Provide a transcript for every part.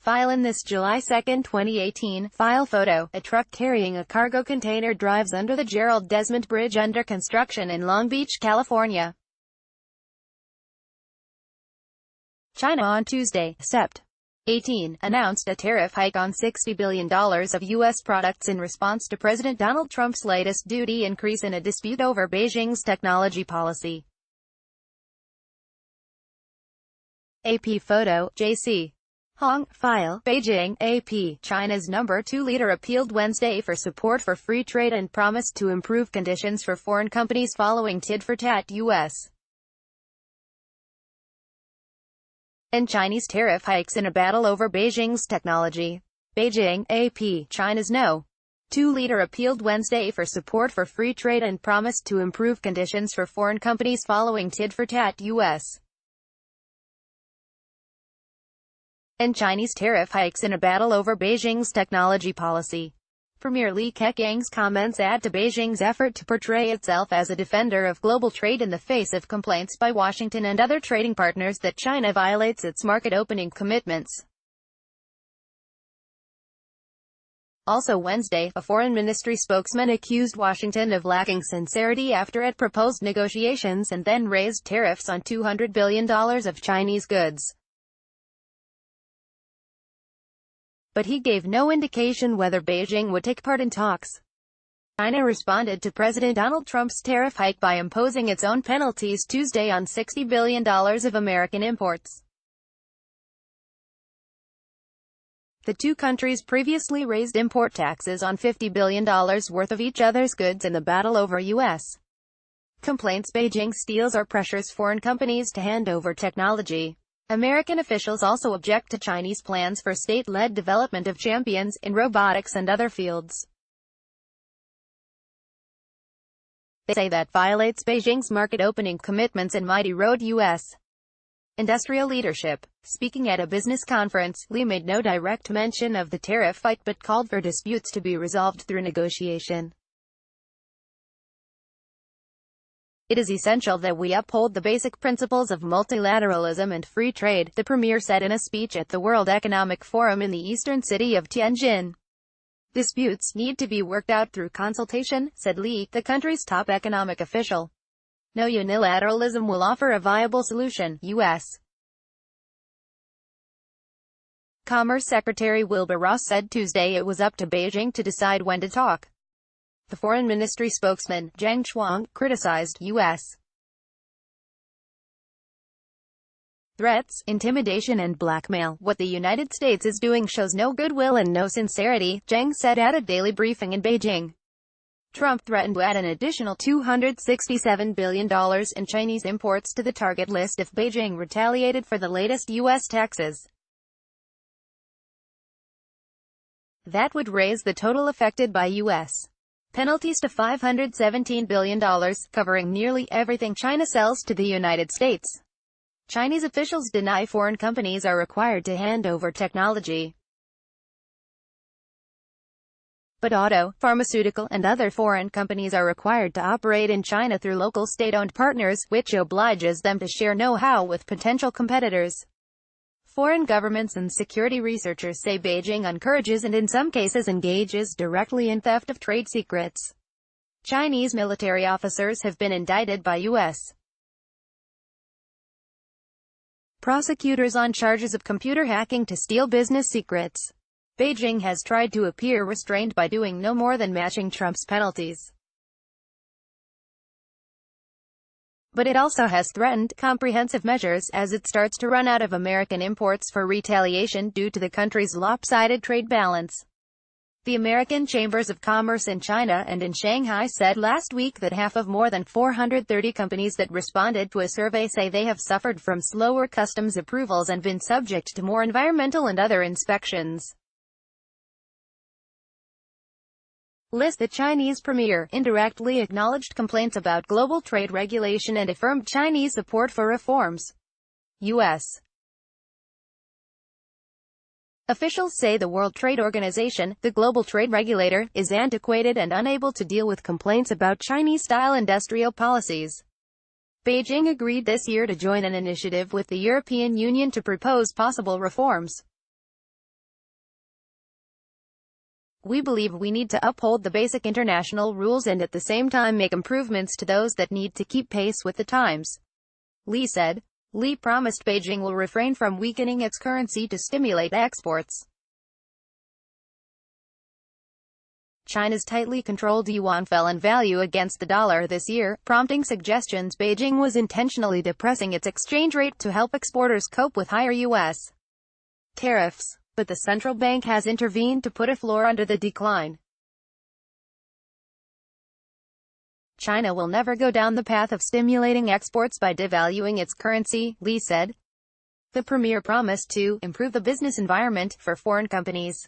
File in this July 2, 2018, file photo, a truck carrying a cargo container drives under the Gerald Desmond Bridge under construction in Long Beach, California. China on Tuesday, Sept. 18, announced a tariff hike on $60 billion of U.S. products in response to President Donald Trump's latest duty increase in a dispute over Beijing's technology policy. AP photo, J.C. Hong, file, Beijing, AP, China's number 2 leader appealed Wednesday for support for free trade and promised to improve conditions for foreign companies following tit-for-tat U.S. and Chinese tariff hikes in a battle over Beijing's technology. Beijing, AP, China's No. 2 leader appealed Wednesday for support for free trade and promised to improve conditions for foreign companies following tit-for-tat U.S. and Chinese tariff hikes in a battle over Beijing's technology policy. Premier Li Keqiang's comments add to Beijing's effort to portray itself as a defender of global trade in the face of complaints by Washington and other trading partners that China violates its market-opening commitments. Also Wednesday, a foreign ministry spokesman accused Washington of lacking sincerity after it proposed negotiations and then raised tariffs on $200 billion of Chinese goods. But he gave no indication whether Beijing would take part in talks. China responded to President Donald Trump's tariff hike by imposing its own penalties Tuesday on $60 billion of American imports. The two countries previously raised import taxes on $50 billion worth of each other's goods in the battle over U.S. complaints Beijing steals or pressures foreign companies to hand over technology. American officials also object to Chinese plans for state-led development of champions in robotics and other fields. They say that violates Beijing's market-opening commitments and mighty road U.S. industrial leadership. Speaking at a business conference, Li made no direct mention of the tariff fight but called for disputes to be resolved through negotiation. It is essential that we uphold the basic principles of multilateralism and free trade, the premier said in a speech at the World Economic Forum in the eastern city of Tianjin. Disputes need to be worked out through consultation, said Li, the country's top economic official. No unilateralism will offer a viable solution, U.S. Commerce Secretary Wilbur Ross said Tuesday it was up to Beijing to decide when to talk. The foreign ministry spokesman, Zhang Chuang, criticized U.S. threats, intimidation and blackmail. What the United States is doing shows no goodwill and no sincerity, Zhang said at a daily briefing in Beijing. Trump threatened to add an additional $267 billion in Chinese imports to the target list if Beijing retaliated for the latest U.S. taxes. That would raise the total affected by U.S. penalties to $517 billion, covering nearly everything China sells to the United States. Chinese officials deny foreign companies are required to hand over technology. But auto, pharmaceutical, and other foreign companies are required to operate in China through local state-owned partners, which obliges them to share know-how with potential competitors. Foreign governments and security researchers say Beijing encourages and in some cases engages directly in theft of trade secrets. Chinese military officers have been indicted by U.S. prosecutors on charges of computer hacking to steal business secrets. Beijing has tried to appear restrained by doing no more than matching Trump's penalties. But it also has threatened comprehensive measures as it starts to run out of American imports for retaliation due to the country's lopsided trade balance. The American Chambers of Commerce in China and in Shanghai said last week that half of more than 430 companies that responded to a survey say they have suffered from slower customs approvals and been subject to more environmental and other inspections. The Chinese premier indirectly acknowledged complaints about global trade regulation and affirmed Chinese support for reforms. U.S. officials say the World Trade Organization, the global trade regulator, is antiquated and unable to deal with complaints about Chinese-style industrial policies. Beijing agreed this year to join an initiative with the European Union to propose possible reforms. We believe we need to uphold the basic international rules and at the same time make improvements to those that need to keep pace with the times, Li said. Li promised Beijing will refrain from weakening its currency to stimulate exports. China's tightly controlled yuan fell in value against the dollar this year, prompting suggestions Beijing was intentionally depressing its exchange rate to help exporters cope with higher U.S. tariffs. But the central bank has intervened to put a floor under the decline. China will never go down the path of stimulating exports by devaluing its currency, Li said. The premier promised to improve the business environment for foreign companies.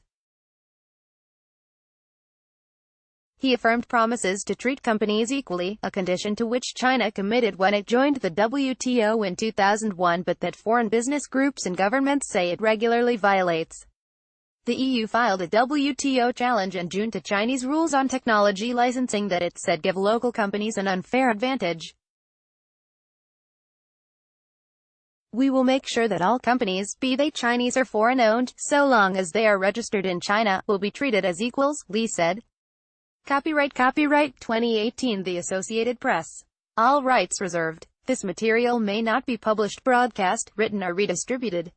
He affirmed promises to treat companies equally, a condition to which China committed when it joined the WTO in 2001 but that foreign business groups and governments say it regularly violates. The EU filed a WTO challenge in June to Chinese rules on technology licensing that it said give local companies an unfair advantage. We will make sure that all companies, be they Chinese or foreign-owned, so long as they are registered in China, will be treated as equals, Li said. Copyright 2018 The Associated Press. All rights reserved. This material may not be published, broadcast, written or redistributed.